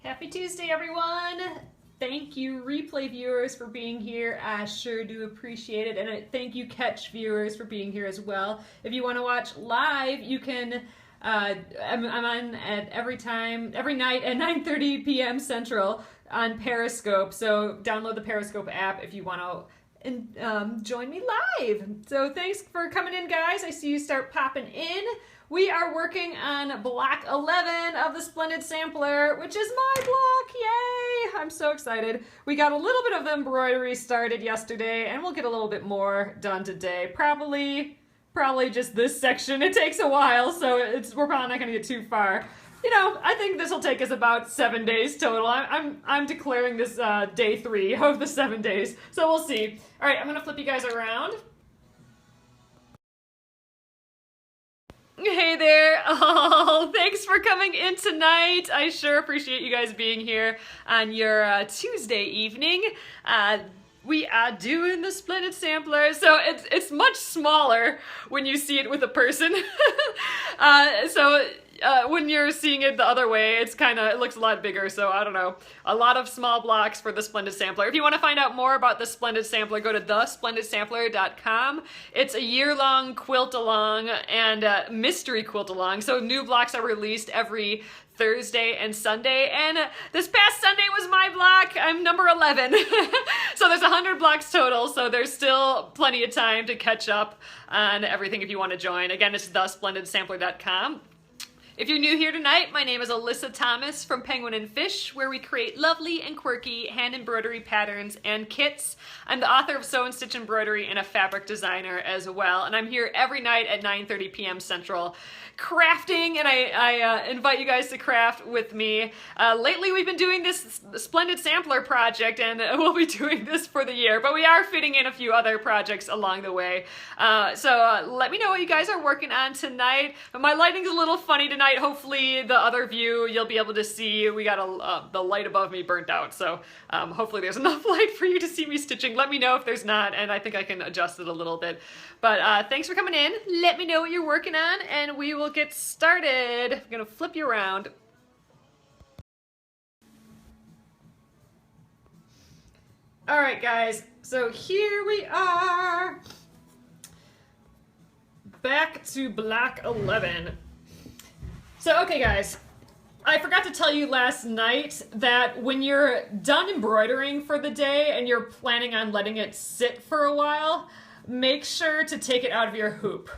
Happy Tuesday, everyone! Thank you, replay viewers, for being here. I sure do appreciate it. And thank you, catch viewers, for being here as well. If you want to watch live, you can. I'm on at every night at 9:30 p.m. Central on Periscope. So download the Periscope app if you want to join me live. So thanks for coming in, guys. I see you start popping in. We are working on block 11 of the Splendid Sampler, which is my block. Yay! I'm so excited. We got a little bit of the embroidery started yesterday, and we'll get a little bit more done today. Probably just this section. It takes a while, so we're probably not going to get too far. You know, I think this will take us about 7 days total. I'm declaring this day 3 of the 7 days, so we'll see. All right, I'm going to flip you guys around. Hey there! Oh, thanks for coming in tonight. I sure appreciate you guys being here on your Tuesday evening. We are doing the Splendid Sampler, so it's much smaller when you see it with a person. When you're seeing it the other way, it looks a lot bigger, so I don't know. A lot of small blocks for the Splendid Sampler. If you want to find out more about the Splendid Sampler, go to thesplendidsampler.com. It's a year-long quilt-along and mystery quilt-along, so new blocks are released every Thursday and Sunday, and this past Sunday was my block. I'm number 11. So there's 100 blocks total, so there's still plenty of time to catch up on everything if you want to join. Again, it's thesplendidsampler.com. If you're new here tonight, my name is Alyssa Thomas from Penguin and Fish, where we create lovely and quirky hand embroidery patterns and kits. I'm the author of Sew and Stitch Embroidery and a fabric designer as well, and I'm here every night at 9:30 p.m. Central crafting, and I invite you guys to craft with me. Lately we've been doing this Splendid Sampler project, and we'll be doing this for the year, but we are fitting in a few other projects along the way. So let me know what you guys are working on tonight. My lighting's a little funny tonight. Hopefully the other view you'll be able to see. We got the light above me burnt out, so hopefully there's enough light for you to see me stitching. Let me know if there's not, and I think I can adjust it a little bit. But thanks for coming in. Let me know what you're working on, and we will get started. I'm gonna flip you around. All right, guys, so here we are. Back to block 11. So, okay, guys, I forgot to tell you last night that when you're done embroidering for the day and you're planning on letting it sit for a while, make sure to take it out of your hoop.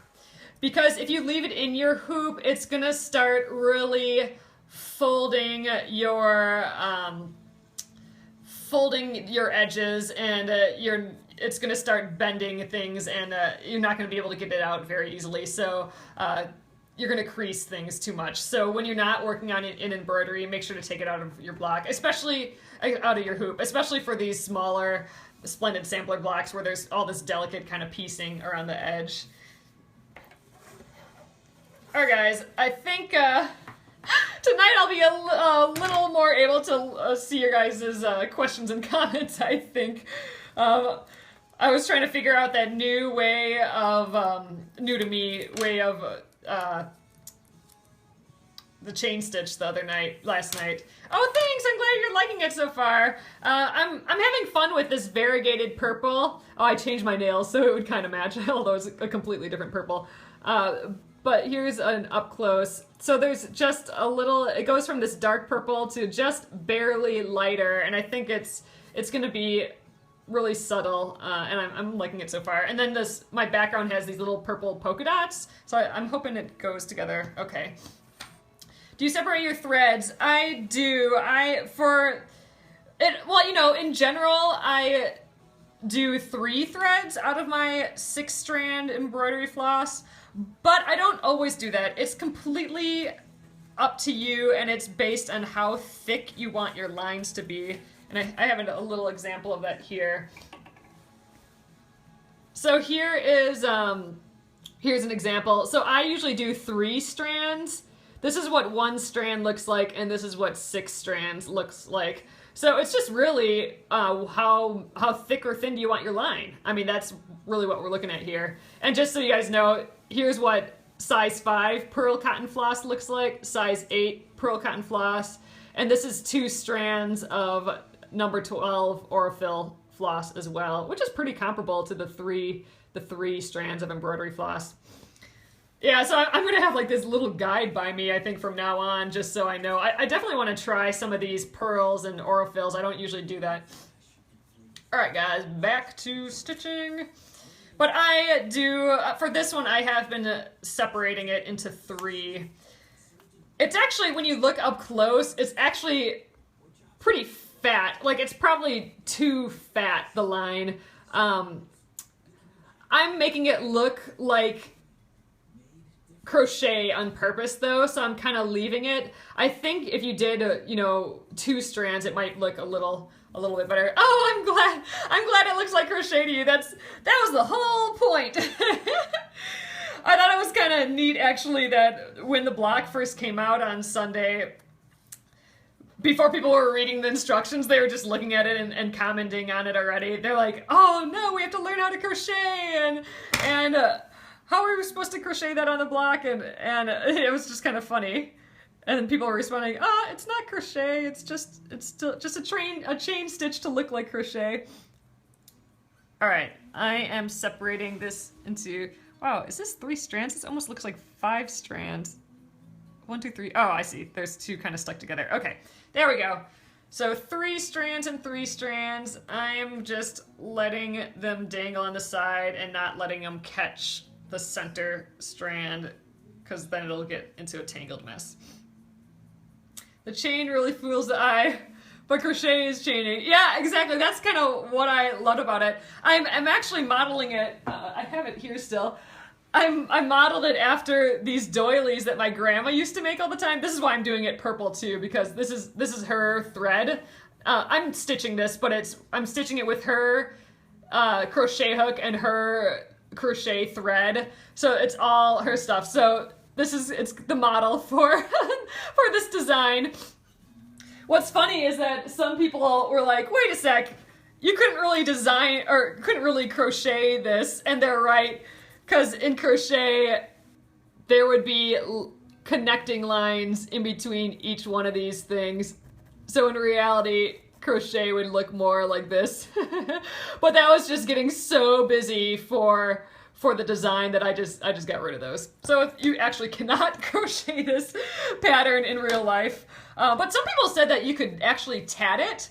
Because if you leave it in your hoop, it's gonna start really folding your edges, and it's gonna start bending things, and you're not gonna be able to get it out very easily. So you're gonna crease things too much. So when you're not working on it in embroidery, make sure to take it out of your block, especially out of your hoop, especially for these smaller Splendid Sampler blocks where there's all this delicate kind of piecing around the edge. Alright, guys, I think tonight I'll be a little more able to see your guys' questions and comments, I think. I was trying to figure out that new way of, new to me way of the chain stitch last night. Oh, thanks! I'm glad you're liking it so far. I'm having fun with this variegated purple. Oh, I changed my nails so it would kind of match, although it's a completely different purple. But here's an up close. So there's just a little, it goes from this dark purple to just barely lighter, and I think it's gonna be really subtle, and I'm liking it so far. And then my background has these little purple polka dots, so I'm hoping it goes together okay. Do you separate your threads? I do. Well, you know, in general, I do 3 threads out of my 6-strand embroidery floss, but I don't always do that. It's completely up to you, and it's based on how thick you want your lines to be. And I have a little example of that here. So here's an example. So I usually do 3 strands. This is what 1 strand looks like, and this is what 6 strands looks like. So it's just really how thick or thin do you want your line? I mean, that's really what we're looking at here. And just so you guys know, here's what size 5 pearl cotton floss looks like, size 8 pearl cotton floss, And this is 2 strands of number 12 Aurifil floss as well, which is pretty comparable to the three strands of embroidery floss. Yeah, so I'm going to have like this little guide by me, I think, from now on, just so I know. I definitely want to try some of these pearls and Aurifils. I don't usually do that. All right, guys, back to stitching. But I do, for this one, I have been separating it into 3. It's actually, when you look up close, it's actually pretty fat. Like, it's probably too fat, the line. I'm making it look like crochet on purpose, though, so I'm kind of leaving it. I think if you did, you know, 2 strands, it might look a little bit better. Oh, I'm glad it looks like crochet to you. That was the whole point. I thought it was kind of neat, actually, that when the block first came out on Sunday, before people were reading the instructions, they were just looking at it and commenting on it already. They're like, oh no, we have to learn how to crochet, and how are we supposed to crochet that on the block? And it was just kind of funny. And then people were responding, it's not crochet, it's still just a chain stitch to look like crochet. All right, I am separating this into, wow, is this 3 strands? This almost looks like 5 strands. 1, 2, 3. Oh, I see. There's 2 kind of stuck together. Okay, there we go. So 3 strands and 3 strands. I'm just letting them dangle on the side and not letting them catch the center strand, because then it'll get into a tangled mess. The chain really fools the eye, but crochet is chaining. Yeah, exactly. That's kind of what I loved about it. I'm actually modeling it. I have it here still. I modeled it after these doilies that my grandma used to make all the time. This is why I'm doing it purple too, because this is her thread. I'm stitching this, but I'm stitching it with her crochet hook and her crochet thread, so it's all her stuff. So it's the model for for this design. What's funny is that some people were like, wait a sec, you couldn't really design or couldn't really crochet this, and they're right, because in crochet there would be connecting lines in between each one of these things, so in reality crochet would look more like this. But that was just getting so busy for the design that I just got rid of those. So if you actually cannot crochet this pattern in real life. But some people said that you could actually tat it.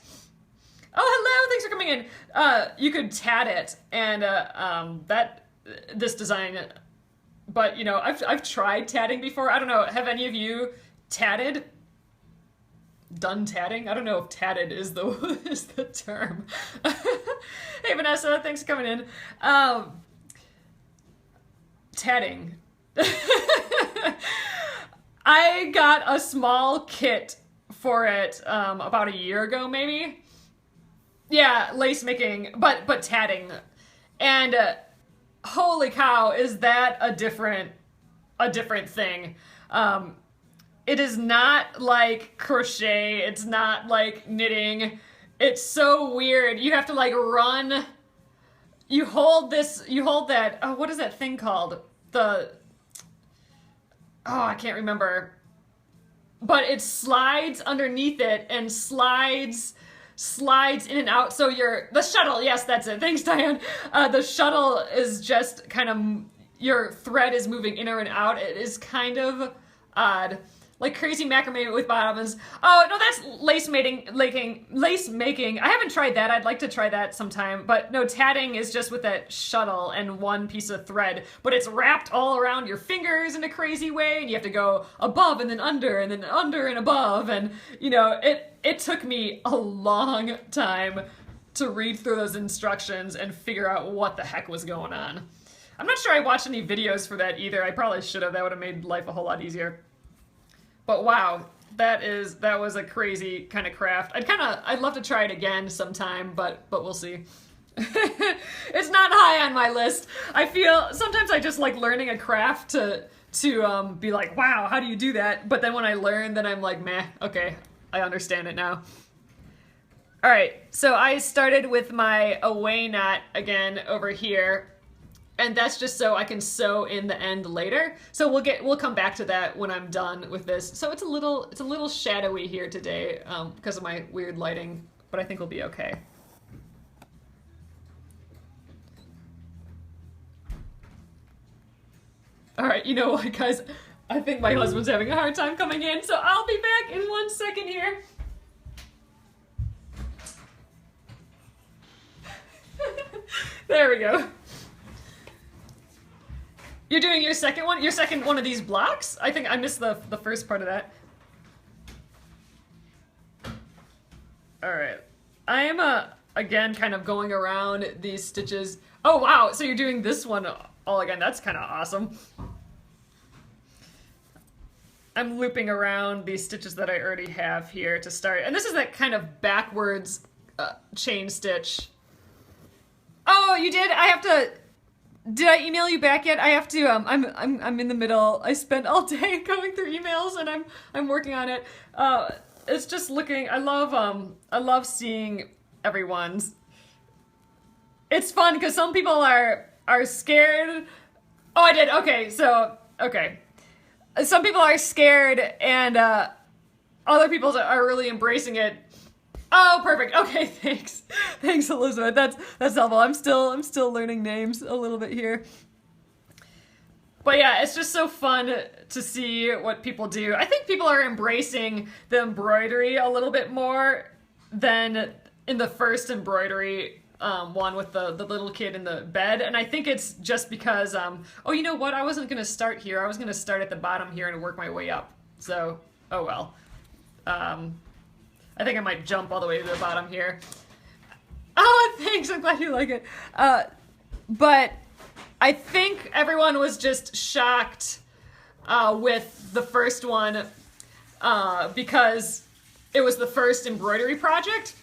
Oh, hello, thanks for coming in. You could tat it, and this design, but you know, I've tried tatting before. I don't know, have any of you tatted? Done tatting? I don't know if tatted is the term. Hey Vanessa, thanks for coming in. Tatting. I got a small kit for it about a year ago, maybe. Yeah, lace making, but tatting. And holy cow, is that a different thing. It is not like crochet, it's not like knitting. It's so weird. You have to like run. You hold that, oh, what is that thing called? I can't remember. But it slides underneath it and slides in and out. So the shuttle, yes, that's it. Thanks, Diane. The shuttle is just kind of, your thread is moving in and out. It is kind of odd. Like crazy macrame with bottoms. Oh, no, that's lace making. I haven't tried that. I'd like to try that sometime. But no, tatting is just with that shuttle and one piece of thread. But it's wrapped all around your fingers in a crazy way, and you have to go above and then under and above. And, you know, it took me a long time to read through those instructions and figure out what the heck was going on. I'm not sure I watched any videos for that either. I probably should have. That would have made life a whole lot easier. But wow, that was a crazy kind of craft. I'd love to try it again sometime, but we'll see. It's not high on my list. I feel sometimes I just like learning a craft to be like, wow, how do you do that? But then when I learn, then I'm like, meh, okay, I understand it now. All right, so I started with my away knot again over here. And that's just so I can sew in the end later. So we'll come back to that when I'm done with this. So it's a little shadowy here today because of my weird lighting, but I think we'll be okay. All right, you know what, guys? I think my husband's having a hard time coming in, so I'll be back in 1 second here. There we go. You're doing your second one? Your second one of these blocks? I think I missed the first part of that. Alright. I am, again, kind of going around these stitches. Oh, wow! So you're doing this one all again. That's kind of awesome. I'm looping around these stitches that I already have here to start. And this is that kind of backwards chain stitch. Oh, you did? I have to... Did I email you back yet? I have to, I'm in the middle. I spent all day going through emails and I'm working on it. It's just looking, I love seeing everyone's. It's fun because some people are scared. Oh, I did. Okay. So, okay. Some people are scared and, other people are really embracing it. Oh, perfect. Okay, thanks. Thanks, Elizabeth. That's helpful. I'm still learning names a little bit here. But yeah, it's just so fun to see what people do. I think people are embracing the embroidery a little bit more than in the first embroidery one with the little kid in the bed. And I think it's just because, oh, you know what? I wasn't going to start here. I was going to start at the bottom here and work my way up. So, oh well. I think I might jump all the way to the bottom here. Oh, thanks. I'm glad you like it. But I think everyone was just shocked with the first one because it was the first embroidery project.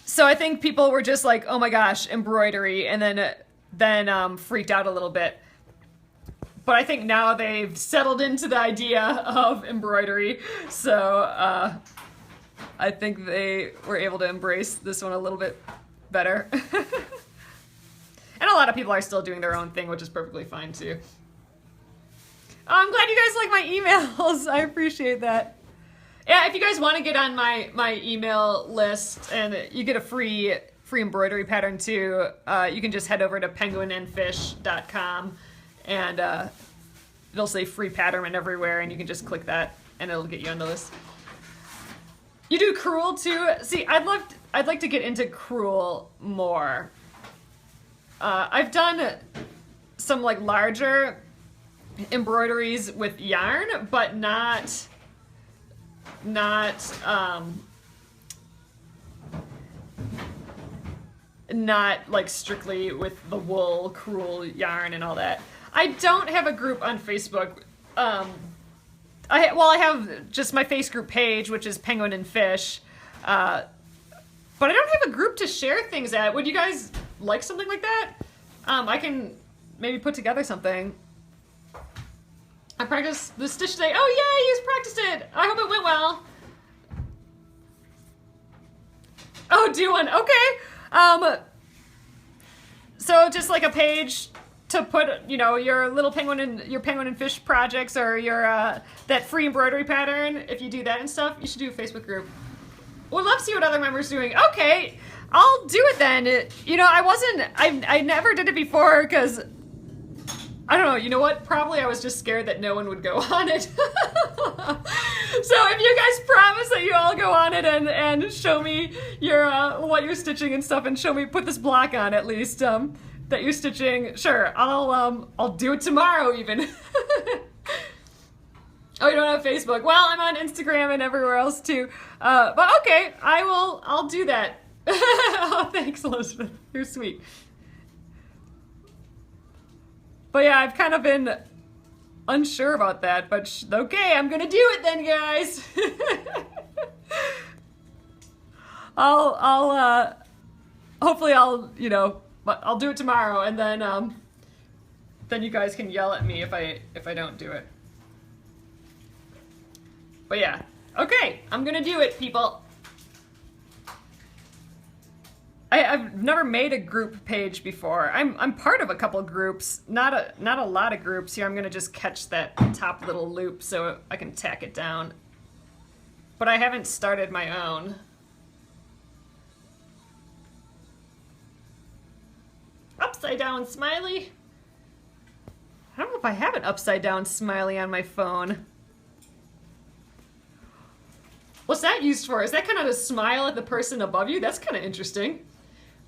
So I think people were just like, oh my gosh, embroidery, and then freaked out a little bit. But I think now they've settled into the idea of embroidery. So I think they were able to embrace this one a little bit better. And a lot of people are still doing their own thing, which is perfectly fine too. Oh, I'm glad you guys like my emails. I appreciate that. Yeah, if you guys want to get on my email list and you get a free embroidery pattern too, you can just head over to penguinandfish.com and it'll say free pattern everywhere, and you can just click that and it'll get you on the list. You do crewel too? See, I'd like to get into crewel more. I've done some like larger embroideries with yarn, but not like strictly with the wool crewel yarn and all that. I don't have a group on Facebook. I have just my face group page, which is Penguin and Fish, but I don't have a group to share things at. Would you guys like something like that? I can maybe put together something. I practiced the stitch today. Oh yay, you practiced it! I hope it went well. Oh, do one. Okay. So just like a page to put, you know, your little penguin and fish projects, or your that free embroidery pattern. If you do that and stuff, you should do a Facebook group. Would love to see what other members are doing. Okay, I'll do it then. You know, I never did it before because I don't know. You know what? Probably I was just scared that no one would go on it. So if you guys promise that you all go on it and show me your what you're stitching and stuff, and show me, put this block on at least that you're stitching, sure, I'll do it tomorrow even. Oh, you don't have Facebook? Well, I'm on Instagram and everywhere else too. But okay, I'll do that. Oh, thanks, Elizabeth. You're sweet. But yeah, I've kind of been unsure about that, but okay, I'm gonna do it then, guys. Hopefully you know, I'll do it tomorrow, and then you guys can yell at me if I don't do it. But yeah, okay, I'm gonna do it, people. I've never made a group page before. I'm part of a couple groups, not a lot of groups. Here I'm gonna just catch that top little loop so I can tack it down. But I haven't started my own. Upside down smiley. I don't know if I have an upside down smiley on my phone. What's that used for? Is that kind of to smile at the person above you? That's kind of interesting.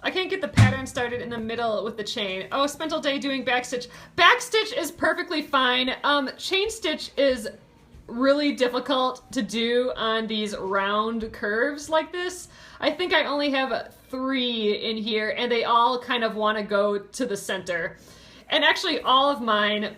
I can't get the pattern started in the middle with the chain. Oh, spent all day doing backstitch. Backstitch is perfectly fine. Chain stitch is really difficult to do on these round curves like this. I think I only have 3 in here, and they all kind of want to go to the center. And actually all of mine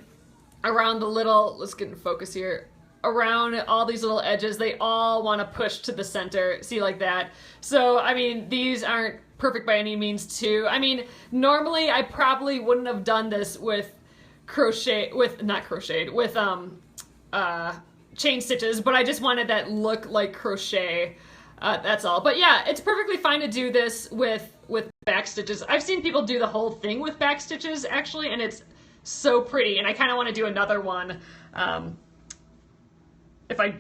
around the little, let's get in focus here, around all these little edges, they all want to push to the center, see, like that. So, I mean, these aren't perfect by any means too. I mean, normally I probably wouldn't have done this with chain stitches, but I just wanted that look like crochet. That's all. But yeah, it's perfectly fine to do this with back stitches. I've seen people do the whole thing with back stitches actually, and it's so pretty, and I kind of want to do another one. If I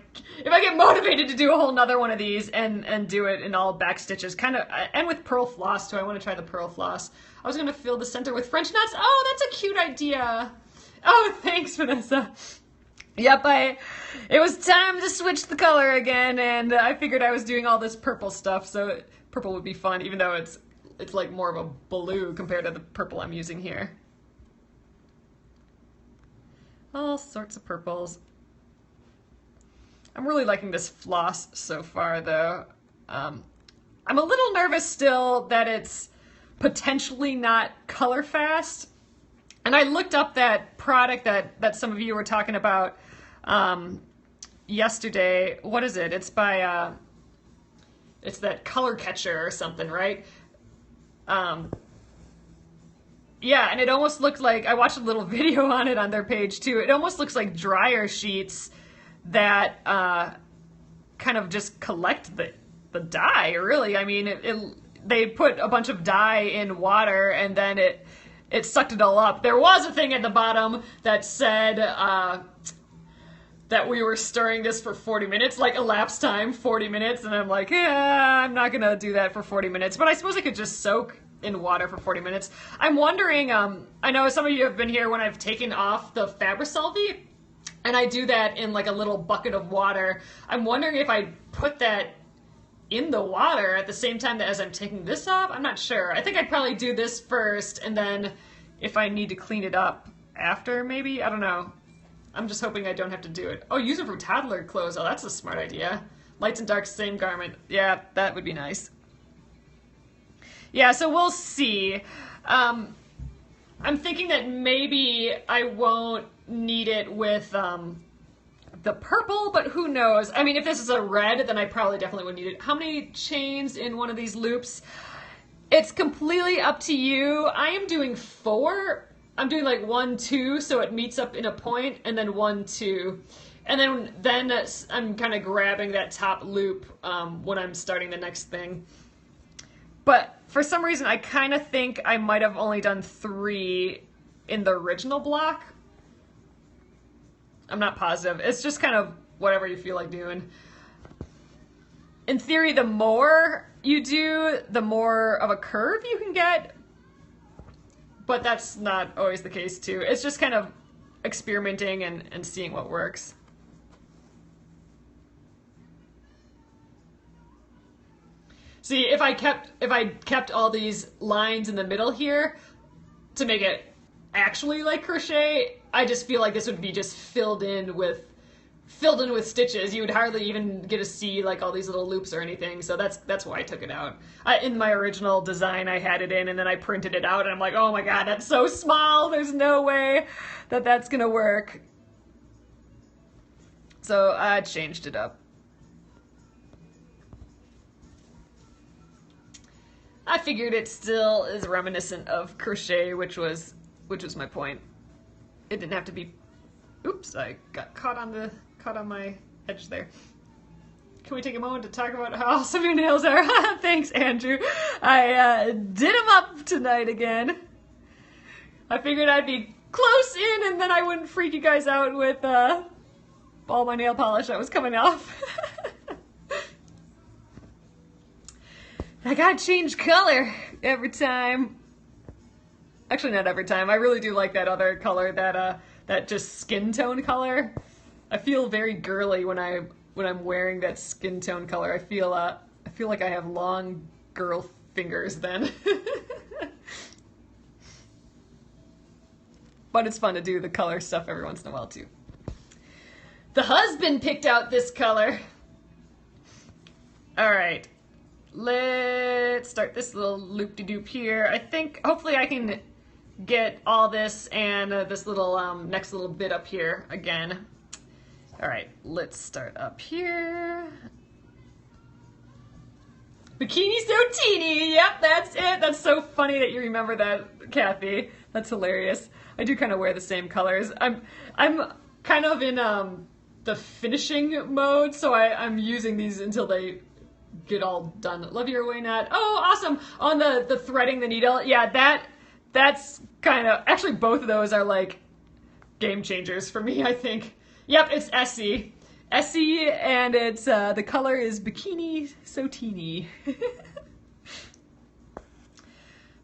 get motivated to do a whole nother one of these and do it in all back stitches, kind of, and with pearl floss too. I want to try the pearl floss. I was going to fill the center with French knots. Oh, that's a cute idea. Oh, thanks, Vanessa. Yep, it was time to switch the color again, and I figured I was doing all this purple stuff, so purple would be fun, even though it's like more of a blue compared to the purple I'm using here. All sorts of purples. I'm really liking this floss so far, though. I'm a little nervous still that it's potentially not color fast. And I looked up that product that some of you were talking about yesterday. What is it? It's by, it's that color catcher or something, right? Yeah, and it almost looked like, I watched a little video on it on their page too. It almost looks like dryer sheets that kind of just collect the dye, really. I mean, they put a bunch of dye in water and then it sucked it all up. There was a thing at the bottom that said that we were stirring this for 40 minutes, like elapsed time, 40 minutes, and I'm like, yeah, I'm not gonna do that for 40 minutes, but I suppose I could just soak in water for 40 minutes. I'm wondering, I know some of you have been here when I've taken off the Fabrisolvi, and I do that in like a little bucket of water. I'm wondering if I put that in the water at the same time as I'm taking this off. I'm not sure. I think I'd probably do this first, and then if I need to clean it up after, maybe? I don't know. I'm just hoping I don't have to do it. Oh, use it for toddler clothes. Oh, that's a smart idea. Lights and darks, same garment. Yeah, that would be nice. Yeah, so we'll see. I'm thinking that maybe I won't need it with the purple, but who knows? I mean, if this is a red, then I probably definitely would need it. How many chains in one of these loops? It's completely up to you. I am doing 4. I'm doing like 1, 2, so it meets up in a point, and then 1, 2. And then I'm kind of grabbing that top loop when I'm starting the next thing. But for some reason, I kind of think I might have only done 3 in the original block. I'm not positive. It's just kind of whatever you feel like doing. In theory, the more you do, the more of a curve you can get. But that's not always the case too. It's just kind of experimenting and seeing what works. See, if I kept all these lines in the middle here to make it actually like crochet, I just feel like this would be just filled in with stitches. You would hardly even get to see like all these little loops or anything. So that's why I took it out. In my original design, I had it in, and then I printed it out, and I'm like, oh my god, that's so small. There's no way that that's gonna work. So I changed it up. I figured it still is reminiscent of crochet, which was my point. It didn't have to be. Oops, I got caught on my edge there. Can we take a moment to talk about how awesome your nails are? Thanks, Andrew. I did them up tonight again. I figured I'd be close in and then I wouldn't freak you guys out with all my nail polish that was coming off. I gotta change color every time. Actually, not every time. I really do like that other color, that just skin tone color. I feel very girly when I'm wearing that skin tone color. I feel like I have long girl fingers then. But it's fun to do the color stuff every once in a while too. The husband picked out this color. All right. Let's start this little loop-de-doop here. I think hopefully I can get all this and this little next little bit up here again. All right, let's start up here. Bikini so teeny. Yep, that's it. That's so funny that you remember that, Kathy. That's hilarious. I do kind of wear the same colors. I'm kind of in the finishing mode, so I'm using these until they get all done. Love your way knot. Oh, awesome. On the threading the needle. Yeah, that's kind of, actually both of those are like game changers for me, I think. Yep, it's Essie. Essie, and it's, the color is Bikini so teeny.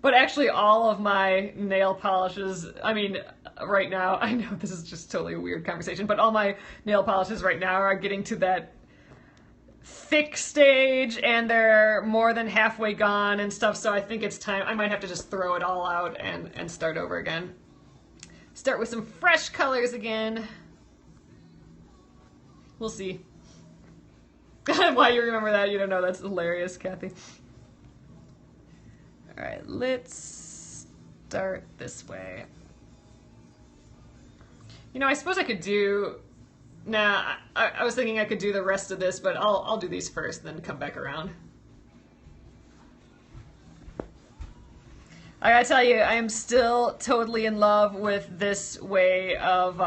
But actually all of my nail polishes, I mean, right now, I know this is just totally a weird conversation, but all my nail polishes right now are getting to that thick stage and they're more than halfway gone and stuff, so I think it's time. I might have to just throw it all out and start over again. Start with some fresh colors again. We'll see. Why you remember that, you don't know. That's hilarious, Kathy. All right, let's start this way. You know, I suppose I could do, nah, I was thinking I could do the rest of this, but I'll do these first, then come back around. I gotta tell you, I am still totally in love with this way of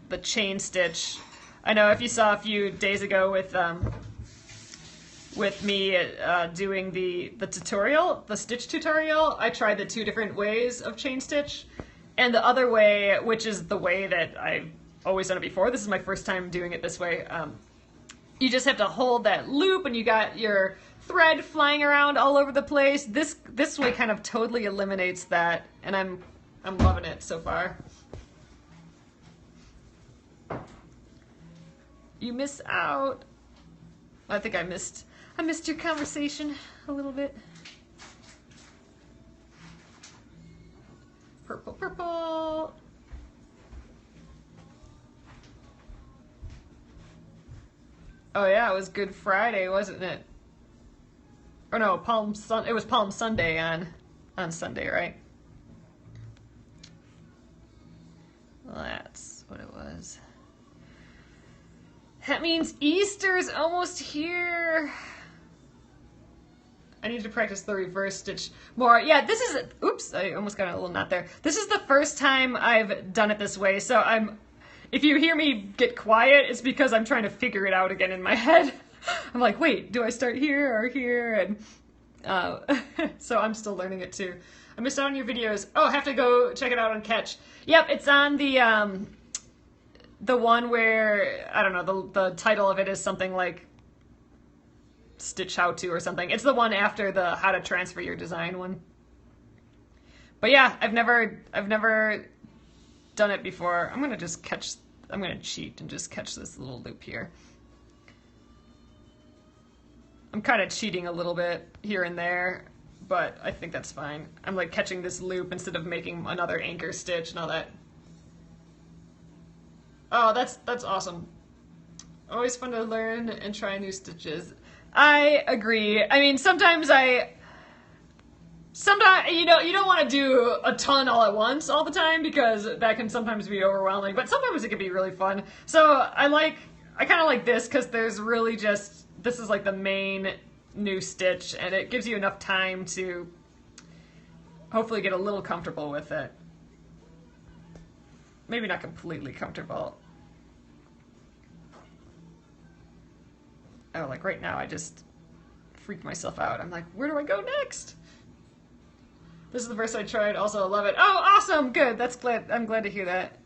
the chain stitch. I know if you saw a few days ago with me doing the tutorial, the stitch tutorial, I tried the 2 different ways of chain stitch. And the other way, which is the way that I've always done it before, this is my first time doing it this way, you just have to hold that loop and you got your thread flying around all over the place. This way kind of totally eliminates that, and I'm loving it so far. You miss out. I think I missed your conversation a little bit. Purple, purple. Oh yeah, it was Good Friday, wasn't it? Or no, it was Palm Sunday on Sunday, right? Well, that's what it was. That means Easter's almost here. I need to practice the reverse stitch more. Yeah, this is, oops, I almost got a little knot there. This is the first time I've done it this way, so if you hear me get quiet, it's because I'm trying to figure it out again in my head. I'm like, wait, do I start here or here? And so I'm still learning it too. I missed out on your videos. Oh, I have to go check it out on Catch. Yep, it's on the one where, I don't know, the title of it is something like Stitch How To or something. It's the one after the How to Transfer Your Design one. But yeah, I've never done it before. I'm gonna cheat and just catch this little loop here. I'm kind of cheating a little bit here and there, but I think that's fine. I'm like catching this loop instead of making another anchor stitch and all that. Oh, that's awesome. Always fun to learn and try new stitches. I agree. I mean, sometimes you don't want to do a ton all at once all the time because that can sometimes be overwhelming, but sometimes it can be really fun. So I kind of like this because there's really just, this is like the main new stitch and it gives you enough time to hopefully get a little comfortable with it. Maybe not completely comfortable. Oh, like right now I just freaked myself out. I'm like, where do I go next? This is the first I tried. Also, I love it. Oh, awesome. Good. I'm glad to hear that.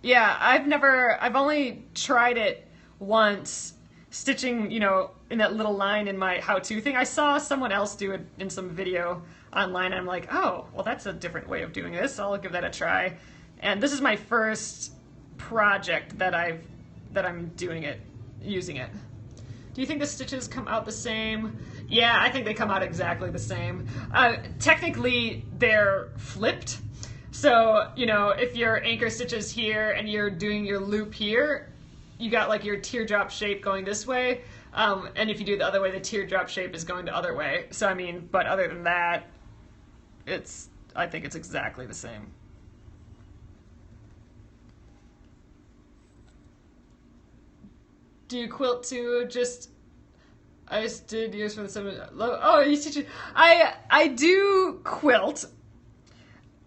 Yeah, I've only tried it once, stitching, you know, in that little line in my how-to thing. I saw someone else do it in some video online, and I'm like, oh, well, that's a different way of doing this. I'll give that a try. And this is my first project that I'm doing it, using it. Do you think the stitches come out the same? Yeah, I think they come out exactly the same. Technically, they're flipped. So, you know, if your anchor stitches here and you're doing your loop here, you got like your teardrop shape going this way. And if you do it the other way, the teardrop shape is going the other way. So, I mean, but other than that, I think it's exactly the same. Do you quilt too? I just did yours for the summer. Oh, you teach it. I do quilt.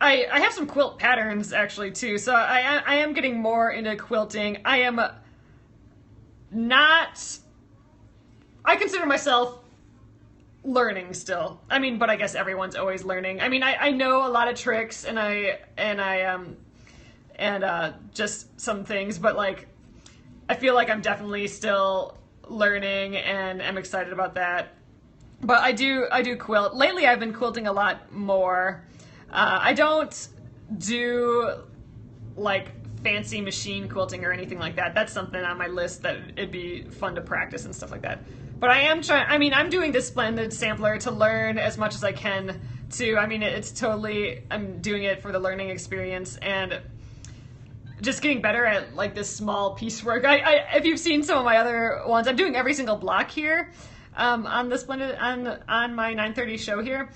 I have some quilt patterns actually too, so I am getting more into quilting. I am not. I consider myself learning still. I mean, but I guess everyone's always learning. I mean, I know a lot of tricks and just some things, but like I feel like I'm definitely still learning and I'm excited about that. But I do quilt. Lately I've been quilting a lot more. I don't do like fancy machine quilting or anything like that. That's something on my list that it'd be fun to practice and stuff like that. But I am trying, I mean, I'm doing this Splendid Sampler to learn as much as I can too. I mean, it's totally, I'm doing it for the learning experience and just getting better at like this small piecework. If you've seen some of my other ones, I'm doing every single block here on the Splendid, on my 9:30 show here.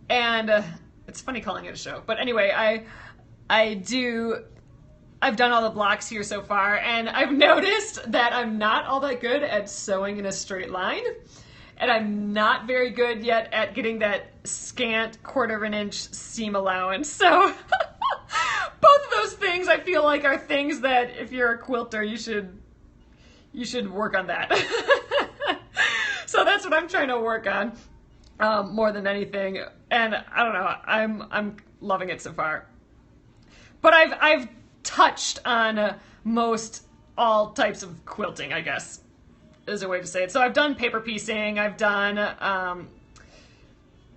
And it's funny calling it a show. But anyway, I've done all the blocks here so far, and I've noticed that I'm not all that good at sewing in a straight line, and I'm not very good yet at getting that scant 1/4 of an inch seam allowance. So both of those things I feel like are things that if you're a quilter, you should work on that. So that's what I'm trying to work on more than anything, and I don't know, I'm loving it so far. But I've touched on most all types of quilting, I guess, is a way to say it. So I've done paper piecing, I've done,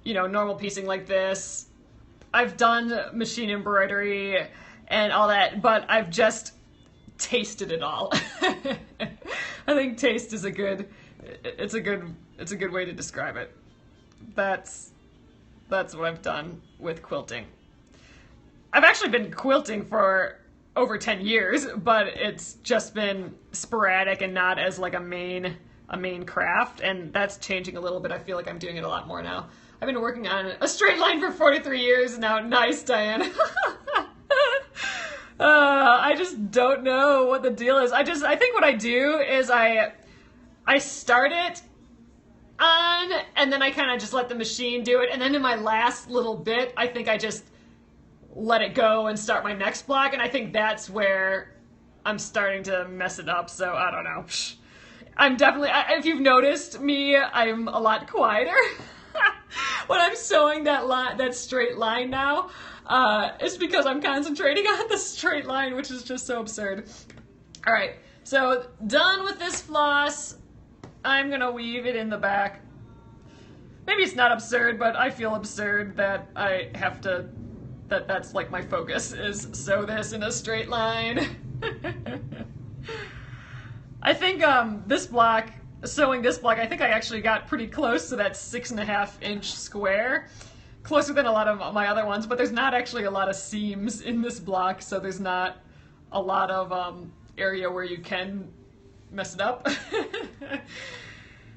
you know, normal piecing like this. I've done machine embroidery and all that, but I've just tasted it all. I think taste is a good way to describe it. That's what I've done with quilting. I've actually been quilting for over 10 years, but it's just been sporadic and not as like a main craft, and that's changing a little bit. I feel like I'm doing it a lot more now. I've been working on a straight line for 43 years now. Nice, Diane. I just don't know what the deal is. I think what I do is I start it on, and then I kind of just let the machine do it, and then in my last little bit, I think I just let it go and start my next block, and I think that's where I'm starting to mess it up, so I don't know. I'm definitely, if you've noticed me, I'm a lot quieter when I'm sewing that straight line now. It's because I'm concentrating on the straight line, which is just so absurd. All right, so done with this floss. I'm gonna weave it in the back. Maybe it's not absurd, but I feel absurd that I have to, that's like my focus is sew this in a straight line. I think sewing this block, I think I actually got pretty close to that 6.5 inch square. Closer than a lot of my other ones, but there's not actually a lot of seams in this block, so there's not a lot of area where you can mess it up.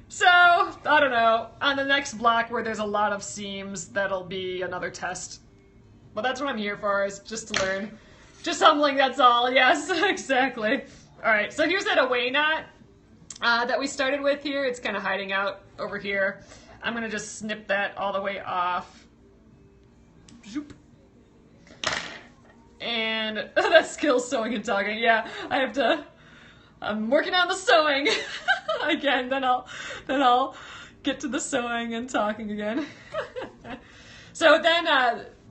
So, I don't know. On the next block where there's a lot of seams, that'll be another test. But that's what I'm here for, is just to learn. Just humbling, that's all. Yes, exactly. Alright, so here's that away knot that we started with here. It's kind of hiding out over here. I'm going to just snip that all the way off. Zoop. And that skill sewing and talking. Yeah, I'm working on the sewing. again, then I'll get to the sewing and talking again. So then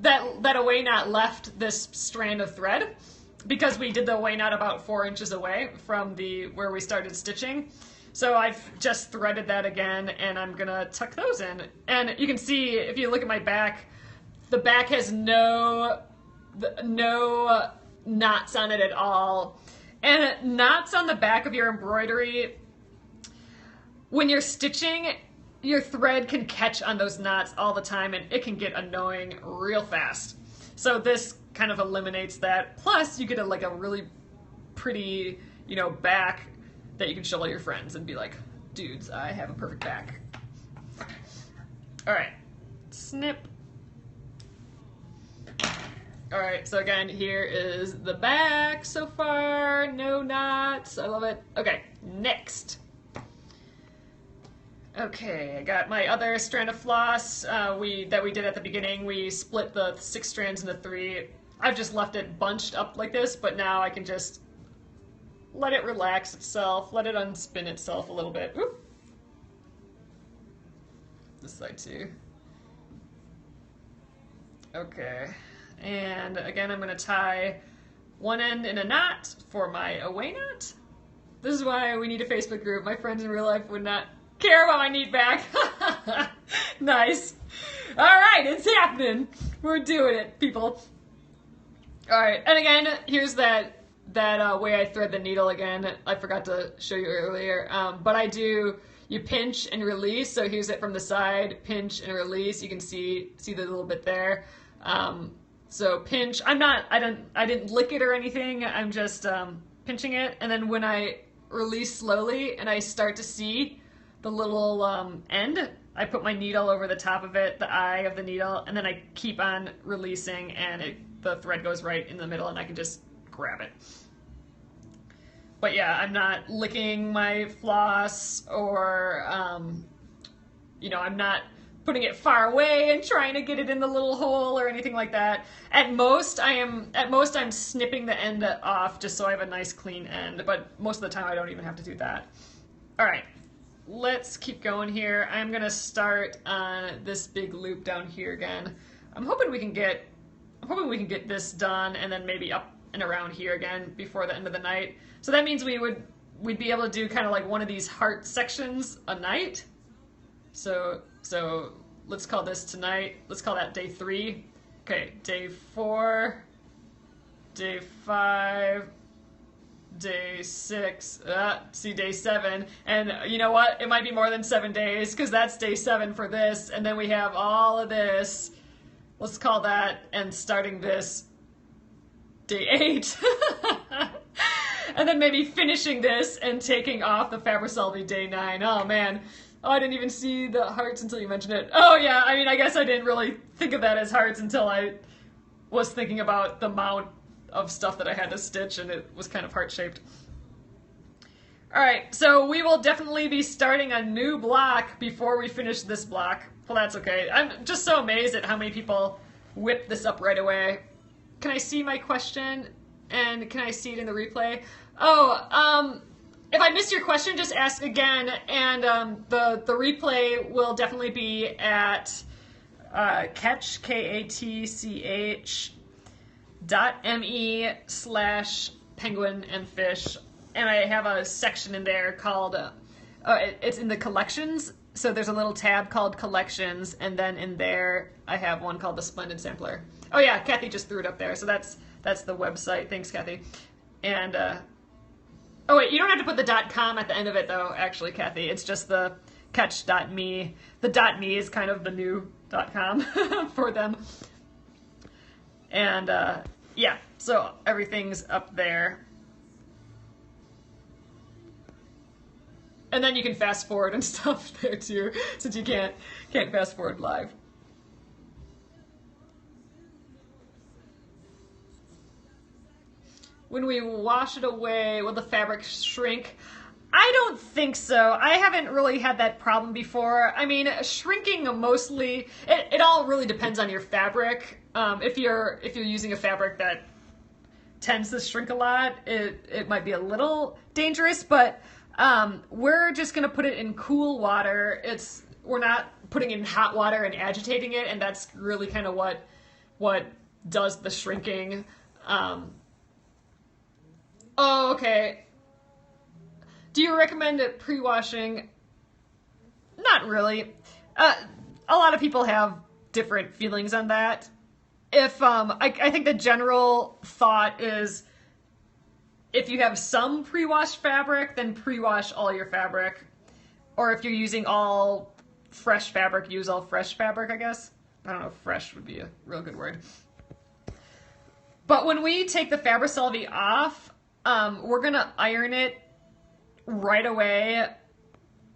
that away knot left this strand of thread because we did the away knot about 4 inches away from where we started stitching. So I've just threaded that again, and I'm gonna tuck those in. And you can see, if you look at my back, the back has no knots on it at all. And knots on the back of your embroidery, when you're stitching, your thread can catch on those knots all the time, and it can get annoying real fast. So this kind of eliminates that. Plus, you get a really pretty, back that you can show all your friends and be like, dudes, I have a perfect back. All right, snip. All right, so again, here is the back so far. No knots, I love it. Okay, next. Okay, I got my other strand of floss that we did at the beginning. We split the 6 strands into 3. I've just left it bunched up like this, but now I can just let it relax itself, let it unspin itself a little bit. Oop. This side too. Okay, and again I'm gonna tie one end in a knot for my away knot. This is why we need a Facebook group. My friends in real life would not care about my neat back. Nice. All right, it's happening. We're doing it, people. All right, and again, here's that way I thread the needle again. I forgot to show you earlier, but you pinch and release. So here's it from the side, pinch and release. You can see the little bit there. So pinch. I didn't lick it or anything. I'm just pinching it, and then when I release slowly and I start to see the little end, I put my needle over the top of it, the eye of the needle, and then I keep on releasing, and the thread goes right in the middle, and I can just grab it. But yeah, I'm not licking my floss, or I'm not putting it far away and trying to get it in the little hole or anything like that. At most I'm snipping the end off just so I have a nice clean end, but most of the time I don't even have to do that. All right, let's keep going here. I'm gonna start on this big loop down here again. I'm hoping we can get this done and then maybe up and around here again before the end of the night. So that means we'd be able to do kind of like one of these heart sections a night. So let's call this tonight. Let's call that day 3. Okay, day 4, day 5, day 6, see day 7, and you know what? It might be more than 7 days because that's day 7 for this, and then we have all of this. Let's call that, and starting this, day 8. And then maybe finishing this and taking off the Fabricelli day 9. Oh man. Oh, I didn't even see the hearts until you mentioned it. Oh yeah, I mean, I guess I didn't really think of that as hearts until I was thinking about the amount of stuff that I had to stitch, and it was kind of heart-shaped. All right, so we will definitely be starting a new block before we finish this block. Well, that's okay. I'm just so amazed at how many people whip this up right away. Can I see my question? And can I see it in the replay? Oh, if I missed your question, just ask again, and the replay will definitely be at Katch, KATCH.me/penguinandfish, and I have a section in there called, it's in the collections, so there's a little tab called collections, and then in there I have one called the Splendid Sampler. Oh yeah, Kathy just threw it up there, so that's the website. Thanks, Kathy. And oh wait, you don't have to put the .com at the end of it though, actually, Kathy. It's just the Katch.me. The .me is kind of the new .com for them. And yeah, so everything's up there. And then you can fast forward and stuff there too, since you can't fast forward live. When we wash it away, will the fabric shrink? I don't think so. I haven't really had that problem before. I mean, shrinking mostly, it all really depends on your fabric. If you're using a fabric that tends to shrink a lot, it might be a little dangerous, but We're just gonna put it in cool water. We're not putting it in hot water and agitating it, and that's really kind of what does the shrinking. Oh, okay. Do you recommend it pre-washing? Not really. A lot of people have different feelings on that. If I think the general thought is if you have some pre-washed fabric, then pre-wash all your fabric. Or if you're using all fresh fabric, use all fresh fabric, I guess. I don't know if fresh would be a real good word. But when we take the Fabricelli off, we're going to iron it right away,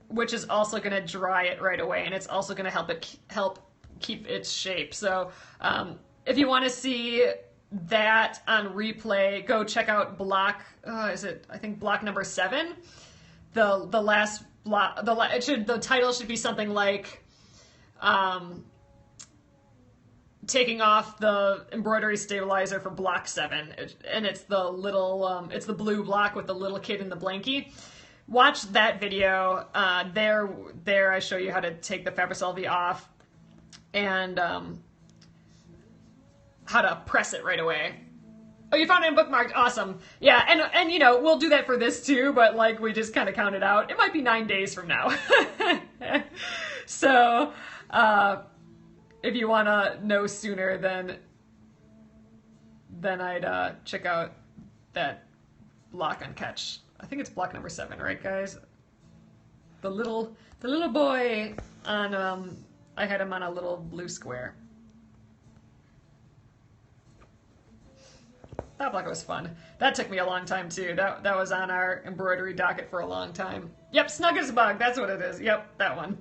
which is also going to dry it right away, and it's also going to help keep its shape. So if you want to see that on replay, go check out block, I think block number 7. The last block, the title should be something like taking off the embroidery stabilizer for block 7, and it's the little it's the blue block with the little kid in the blankie. Watch that video. There I show you how to take the Fabricelli off and how to press it right away. Oh, you found it bookmarked. Awesome. Yeah, and you know, we'll do that for this too, but like we just kind of counted out. It might be 9 days from now. So, if you want to know sooner, then I'd check out that block on Catch. I think it's block number 7, right, guys? The little boy on I had him on a little blue square. That block was fun. That took me a long time too. That was on our embroidery docket for a long time. Yep, Snug as a Bug. That's what it is. Yep, that one.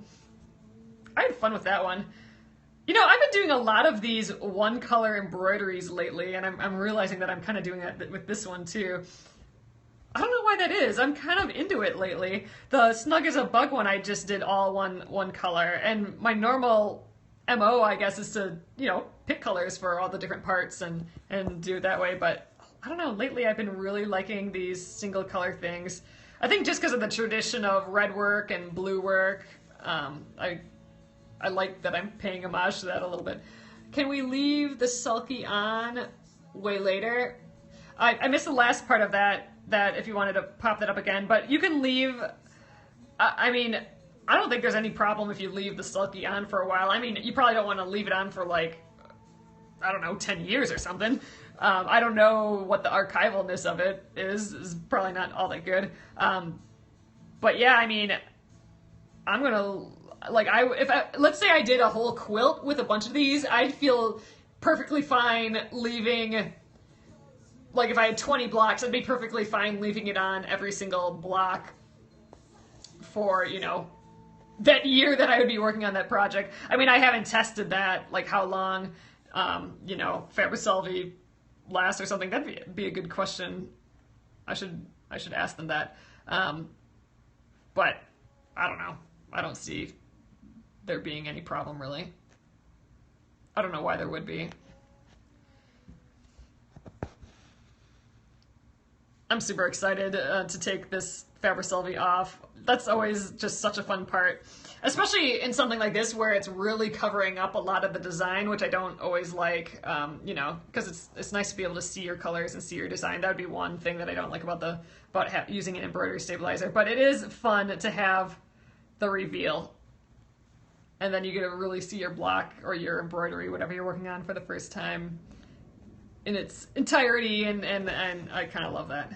I had fun with that one. You know, I've been doing a lot of these one-color embroideries lately, and I'm realizing that I'm kind of doing that with this one too. I don't know why that is. I'm kind of into it lately. The Snug as a Bug one I just did all one color, and my normal MO, I guess, is to, you know, pick colors for all the different parts and do it that way, but I don't know, lately I've been really liking these single color things. I think just because of the tradition of red work and blue work, I like that I'm paying homage to that a little bit. Can we leave the sulky on way later? I missed the last part of that if you wanted to pop that up again, but you can leave, I mean, I don't think there's any problem if you leave the sulky on for a while. I mean, you probably don't want to leave it on for like, I don't know, 10 years or something. I don't know what the archivalness of it is probably not all that good. But yeah, I mean, I'm gonna, like, let's say I did a whole quilt with a bunch of these, I'd feel perfectly fine leaving, like if I had 20 blocks, I'd be perfectly fine leaving it on every single block for, you know, that year that I would be working on that project. I mean, I haven't tested that, like how long, you know, Fabricelli lasts or something. That'd be a good question. I should ask them that. But I don't know. I don't see there being any problem really. I don't know why there would be. I'm super excited to take this Fabricelli off. That's always just such a fun part, especially in something like this where it's really covering up a lot of the design, which I don't always like, you know, because it's nice to be able to see your colors and see your design. That would be one thing that I don't like about using an embroidery stabilizer, but it is fun to have the reveal, and then you get to really see your block or your embroidery, whatever you're working on, for the first time in its entirety, and I kind of love that.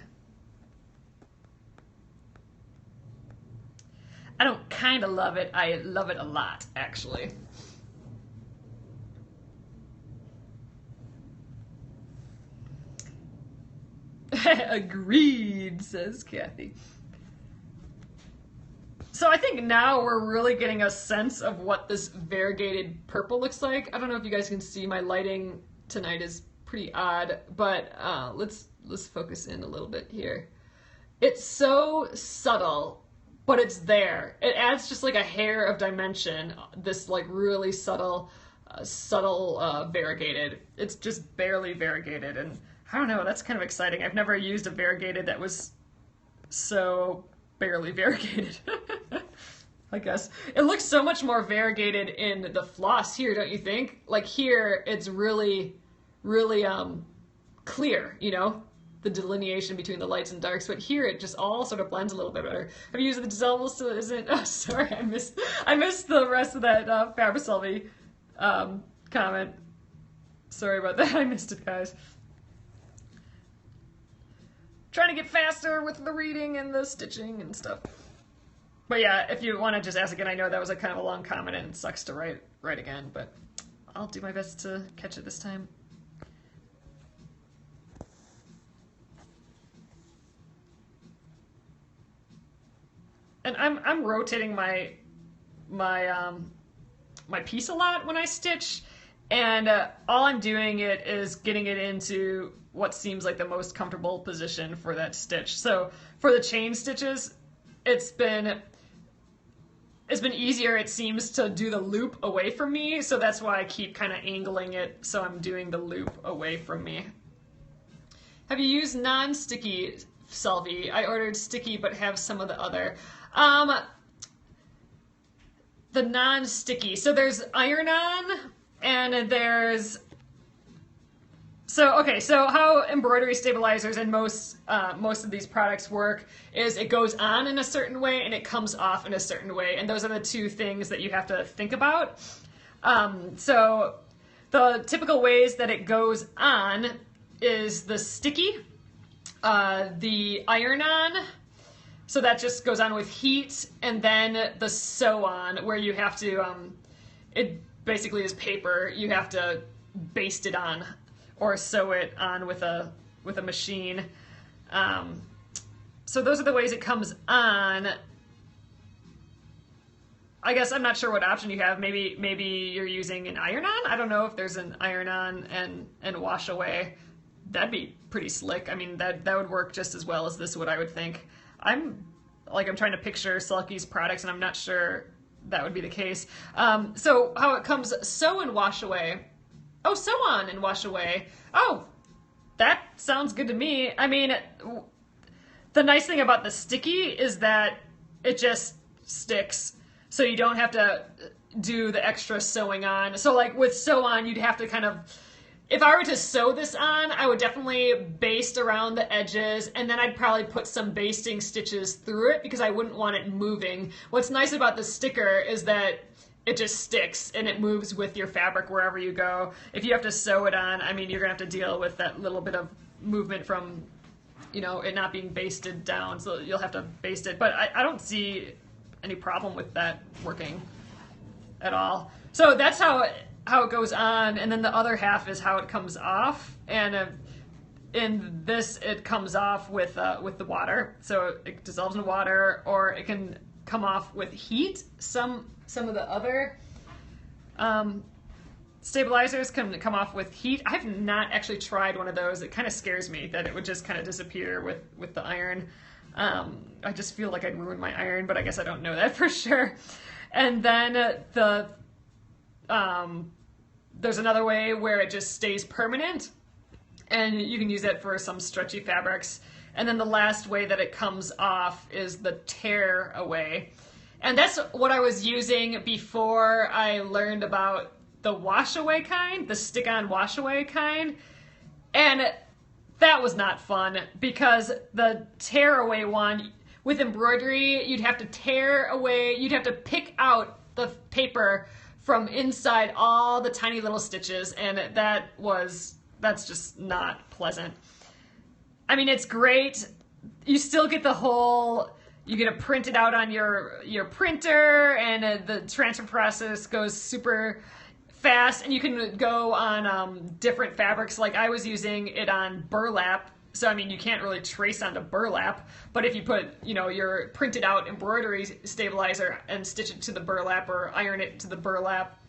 I don't kind of love it, I love it a lot, actually. Agreed, says Kathy. So I think now we're really getting a sense of what this variegated purple looks like. I don't know if you guys can see, my lighting tonight is pretty odd, but let's focus in a little bit here. It's so subtle, but it's there. It adds just like a hair of dimension, this like really subtle variegated. It's just barely variegated, and I don't know, that's kind of exciting. I've never used a variegated that was so barely variegated. I guess. It looks so much more variegated in the floss here, don't you think? Like here, it's really, really clear, you know? The delineation between the lights and darks, but here it just all sort of blends a little bit better. Have you used the dissolvable so isn't? Oh, sorry, I missed the rest of that Fabricelli comment. Sorry about that, I missed it, guys. Trying to get faster with the reading and the stitching and stuff. But yeah, if you want to just ask again, I know that was a kind of a long comment and it sucks to write again, but I'll do my best to catch it this time. And I'm rotating my piece a lot when I stitch, and all I'm doing is getting it into what seems like the most comfortable position for that stitch. So for the chain stitches, it's been easier, it seems, to do the loop away from me, so that's why I keep kind of angling it so I'm doing the loop away from me. Have you used non-sticky Selfie? I ordered sticky but have some of the other. The non-sticky. So there's iron-on and there's... So how embroidery stabilizers and most of these products work is it goes on in a certain way and it comes off in a certain way, and those are the two things that you have to think about. So the typical ways that it goes on is the sticky, the iron-on, so that just goes on with heat, and then the sew-on, where you have to, it basically is paper, you have to baste it on or sew it on with a machine. So those are the ways it comes on. I guess I'm not sure what option you have. Maybe you're using an iron-on? I don't know if there's an iron-on and wash away. That'd be pretty slick. I mean, that would work just as well as this would, I would think. I'm trying to picture Sulky's products, and I'm not sure that would be the case. So how it comes, sew and wash away. Oh, sew on and wash away. Oh, that sounds good to me. I mean, the nice thing about the sticky is that it just sticks, so you don't have to do the extra sewing on. So like with sew on, you'd have to kind of, if I were to sew this on, I would definitely baste around the edges, and then I'd probably put some basting stitches through it because I wouldn't want it moving. What's nice about the sticker is that it just sticks and it moves with your fabric wherever you go. If you have to sew it on, I mean, you're gonna have to deal with that little bit of movement from, you know, it not being basted down, so you'll have to baste it. But I don't see any problem with that working at all. So that's how it goes on, and then the other half is how it comes off. And in this, it comes off with the water, so it dissolves in water, or it can come off with heat. Some of the other stabilizers can come off with heat. I've not actually tried one of those. It kind of scares me that it would just kind of disappear with the iron. I just feel like I'd ruin my iron, but I guess I don't know that for sure. And then there's another way where it just stays permanent, and you can use that for some stretchy fabrics. And then the last way that it comes off is the tear away. And that's what I was using before I learned about the wash away kind, the stick-on wash away kind. And that was not fun because the tear away one, with embroidery, you'd have to tear away, you'd have to pick out the paper from inside all the tiny little stitches, and that's just not pleasant. I mean, it's great. You still get the whole, you get it printed out on your printer, and the transfer process goes super fast, and you can go on different fabrics. Like I was using it on burlap, so I mean you can't really trace onto burlap, but if you put, you know, your printed out embroidery stabilizer and stitch it to the burlap or iron it to the burlap,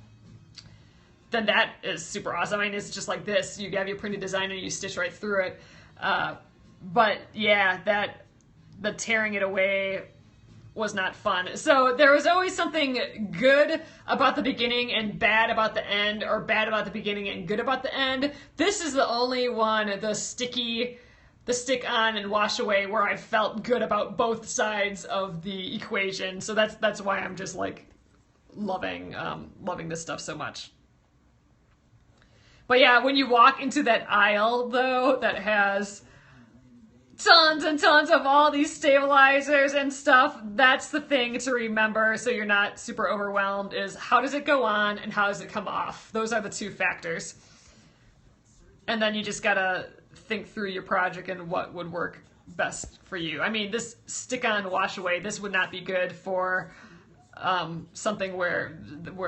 then that is super awesome. I mean, it's just like this. You have your printed design and you stitch right through it. But yeah, the tearing it away was not fun. So there was always something good about the beginning and bad about the end, or bad about the beginning and good about the end. This is the only one, the sticky the stick on and wash away where I felt good about both sides of the equation. So that's why I'm just like loving this stuff so much. But yeah, when you walk into that aisle though that has tons and tons of all these stabilizers and stuff, that's the thing to remember so you're not super overwhelmed, is how does it go on and how does it come off? Those are the two factors. And then you just gotta think through your project and what would work best for you. I mean, this stick-on wash away, this would not be good for something where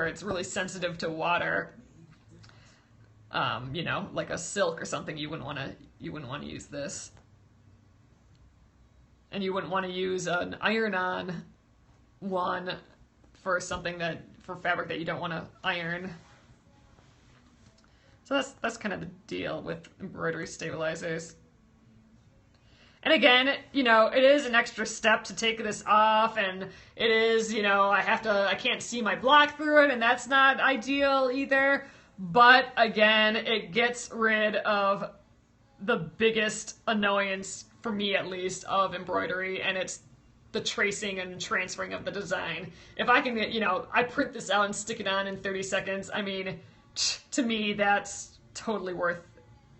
it's really sensitive to water. You know, like a silk or something, you wouldn't want to use this. And you wouldn't want to use an iron-on one for for fabric that you don't want to iron. So that's kind of the deal with embroidery stabilizers. And again, you know, it is an extra step to take this off, and it is, you know, I can't see my block through it, and that's not ideal either. But again, it gets rid of the biggest annoyance, for me at least, of embroidery, and it's the tracing and transferring of the design. If I can get, you know, I print this out and stick it on in 30 seconds, I mean, to me, that's totally worth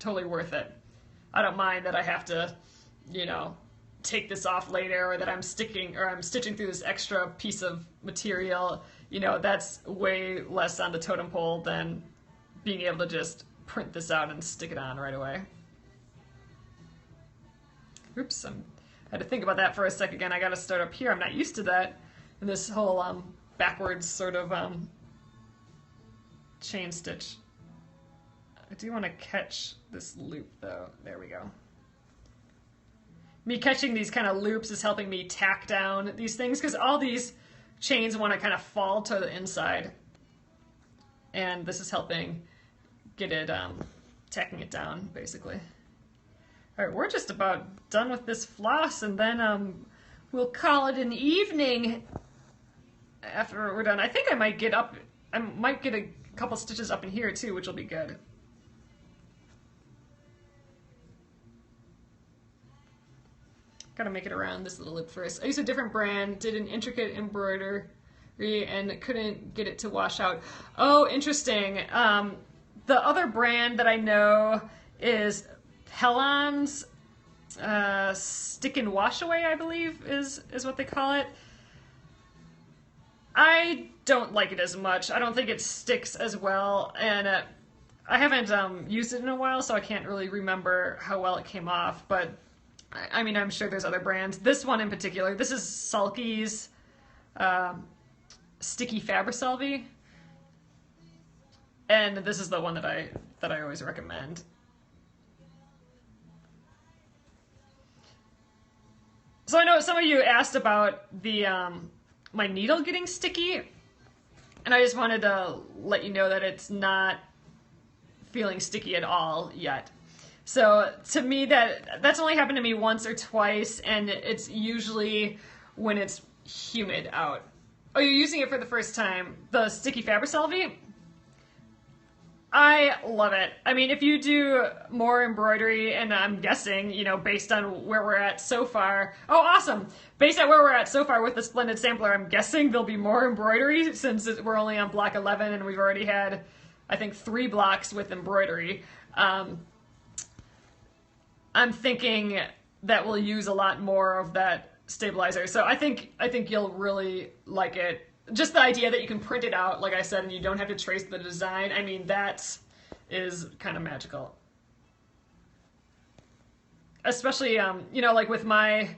it. I don't mind that I have to, you know, take this off later, or that I'm stitching through this extra piece of material. You know, that's way less on the totem pole than being able to just print this out and stick it on right away. Oops, I had to think about that for a sec again. I gotta start up here. I'm not used to that. And this whole backwards sort of chain stitch. I do want to catch this loop though. There we go. Me catching these kind of loops is helping me tack down these things, because all these chains want to kind of fall to the inside. And this is helping get it, tacking it down, basically. All right, we're just about done with this floss, and then we'll call it an evening after we're done. I think I might get a couple stitches up in here too, which will be good. Gotta make it around this little loop first. I used a different brand, did an intricate embroidery, and couldn't get it to wash out. Oh, interesting. The other brand that I know is Hellon's Stick and Wash Away, I believe is what they call it. I don't like it as much. I don't think it sticks as well, and I haven't used it in a while, so I can't really remember how well it came off, but I mean, I'm sure there's other brands. This one in particular, this is Sulky's Sticky Fabricelvi, and this is the one that I always recommend. So I know some of you asked about the my needle getting sticky, and I just wanted to let you know that it's not feeling sticky at all yet. So to me, that's only happened to me once or twice, and it's usually when it's humid out. Oh, you're using it for the first time. The Sticky Fabricelvi? I love it. I mean, if you do more embroidery, and I'm guessing, you know, based on where we're at so far. Oh, awesome. Based on where we're at so far with the Splendid Sampler, I'm guessing there'll be more embroidery, since we're only on block 11 and we've already had, I think, 3 blocks with embroidery. I'm thinking that we'll use a lot more of that stabilizer. So I think you'll really like it. Just the idea that you can print it out, like I said, and you don't have to trace the design, I mean, that is kind of magical. Especially, you know, like with my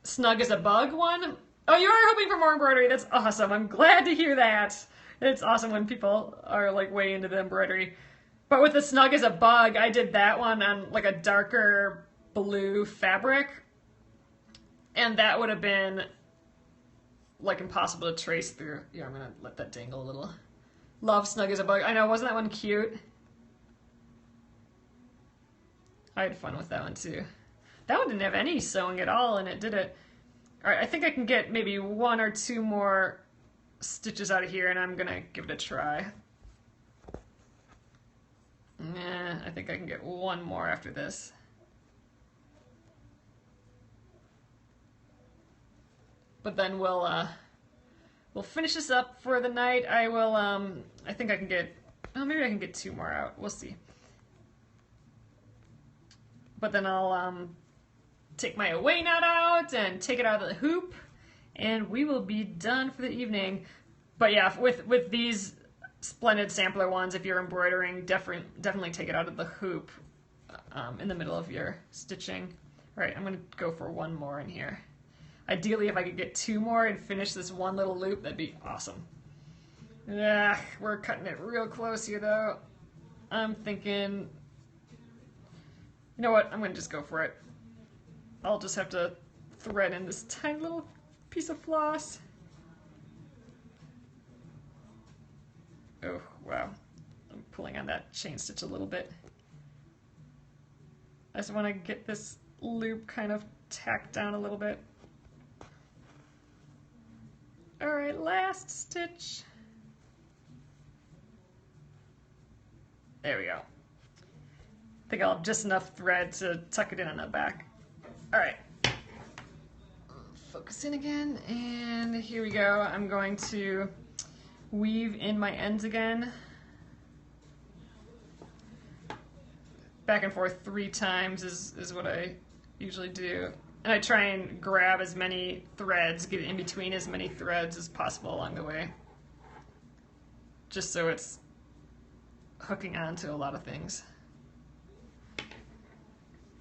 Snug as a Bug one. Oh, you are hoping for more embroidery. That's awesome. I'm glad to hear that. It's awesome when people are like way into the embroidery. But with the Snug as a Bug, I did that one on like a darker blue fabric. And that would have been like impossible to trace through. Yeah, I'm gonna let that dangle a little. Love Snug as a Bug. I know, wasn't that one cute? I had fun with that one too. That one didn't have any sewing at all, and it did it. All right, I think I can get maybe 1 or 2 more stitches out of here, and I'm gonna give it a try. I think I can get 1 more after this. But then we'll finish this up for the night. I will, I think I can get, oh, maybe I can get 2 more out. We'll see. But then I'll take my away knot out and take it out of the hoop, and we will be done for the evening. But yeah, with these Splendid Sampler ones, if you're embroidering, definitely take it out of the hoop in the middle of your stitching. All right, I'm gonna go for 1 more in here. Ideally, if I could get 2 more and finish this one little loop, that'd be awesome. Yeah, we're cutting it real close here though. I'm thinking, you know what, I'm gonna just go for it. I'll just have to thread in this tiny little piece of floss. Oh, wow. I'm pulling on that chain stitch a little bit. I just want to get this loop kind of tacked down a little bit. Alright, last stitch. There we go. I think I'll have just enough thread to tuck it in on the back. Alright. Focus in again, and here we go. I'm going to weave in my ends again. Back and forth 3 times is what I usually do. And I try and grab as many threads, get in between as many threads as possible along the way. Just so it's hooking onto a lot of things.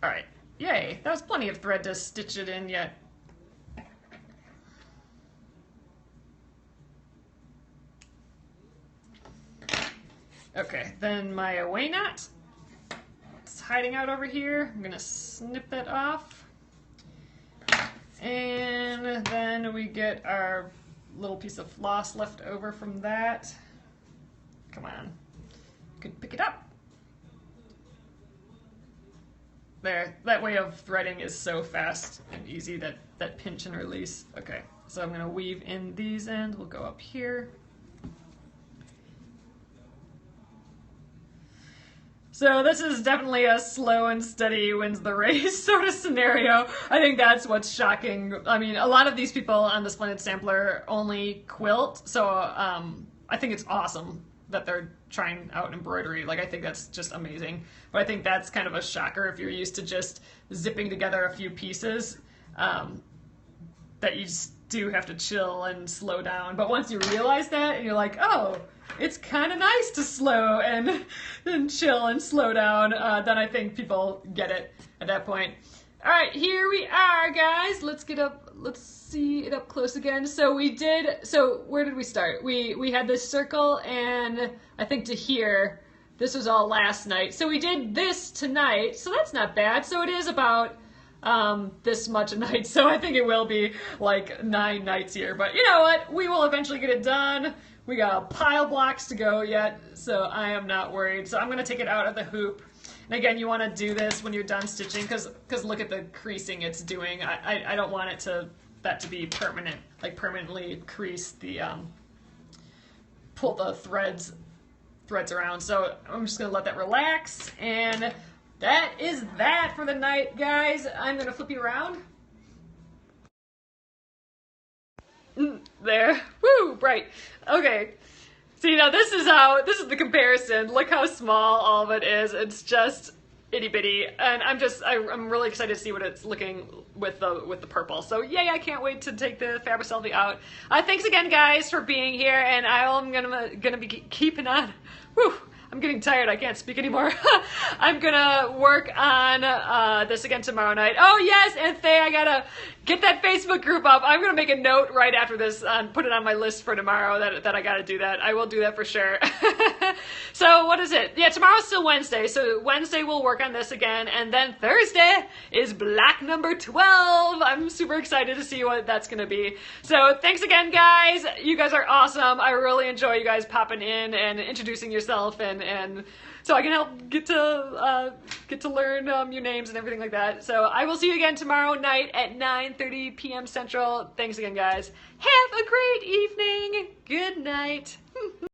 Alright, yay! That was plenty of thread to stitch it in yet. Okay, then my away knot. It's hiding out over here. I'm gonna snip that off. And then we get our little piece of floss left over from that. Come on. You can pick it up. There, that way of threading is so fast and easy, that pinch and release. Okay, so I'm gonna weave in these ends. We'll go up here. So this is definitely a slow and steady wins the race sort of scenario. I think that's what's shocking. I mean, a lot of these people on the Splendid Sampler only quilt, so I think it's awesome that they're trying out embroidery. Like, I think that's just amazing. But I think that's kind of a shocker if you're used to just zipping together a few pieces, that you just do have to chill and slow down. But once you realize that, and you're like, oh, it's kind of nice to slow and chill and slow down, then I think people get it at that point. All right, here we are, guys. Let's get up, let's see it up close again. So where did we start? We had this circle, and I think to here, this was all last night. So we did this tonight, so that's not bad. So it is about this much a night, so I think it will be like 9 nights here. But you know what? We will eventually get it done. We got a pile blocks to go yet, so I am not worried. So I'm going to take it out of the hoop. And again, you want to do this when you're done stitching, because look at the creasing it's doing. I don't want it that to be permanent, like permanently crease the pull the threads around. So I'm just going to let that relax, and that is that for the night, guys. I'm going to flip you around. There. Woo! Bright. Okay. See, now this is the comparison. Look how small all of it is. It's just itty bitty, and I'm really excited to see what it's looking with the purple. So yay! I can't wait to take the Fabricelli out. Thanks again, guys, for being here, and I'm gonna be keeping on. Whew! I'm getting tired. I can't speak anymore. I'm gonna work on this again tomorrow night. Oh yes, and Faye, I gotta get that Facebook group up. I'm gonna make a note right after this and put it on my list for tomorrow that I gotta do that. I will do that for sure. So what is it? Yeah, tomorrow's still Wednesday. So Wednesday we'll work on this again, and then Thursday is black number 12. I'm super excited to see what that's gonna be. So thanks again, guys. You guys are awesome. I really enjoy you guys popping in and introducing yourself, and so I can help get to learn your names and everything like that. So I will see you again tomorrow night at 9:30 p.m. Central. Thanks again, guys. Have a great evening. Good night.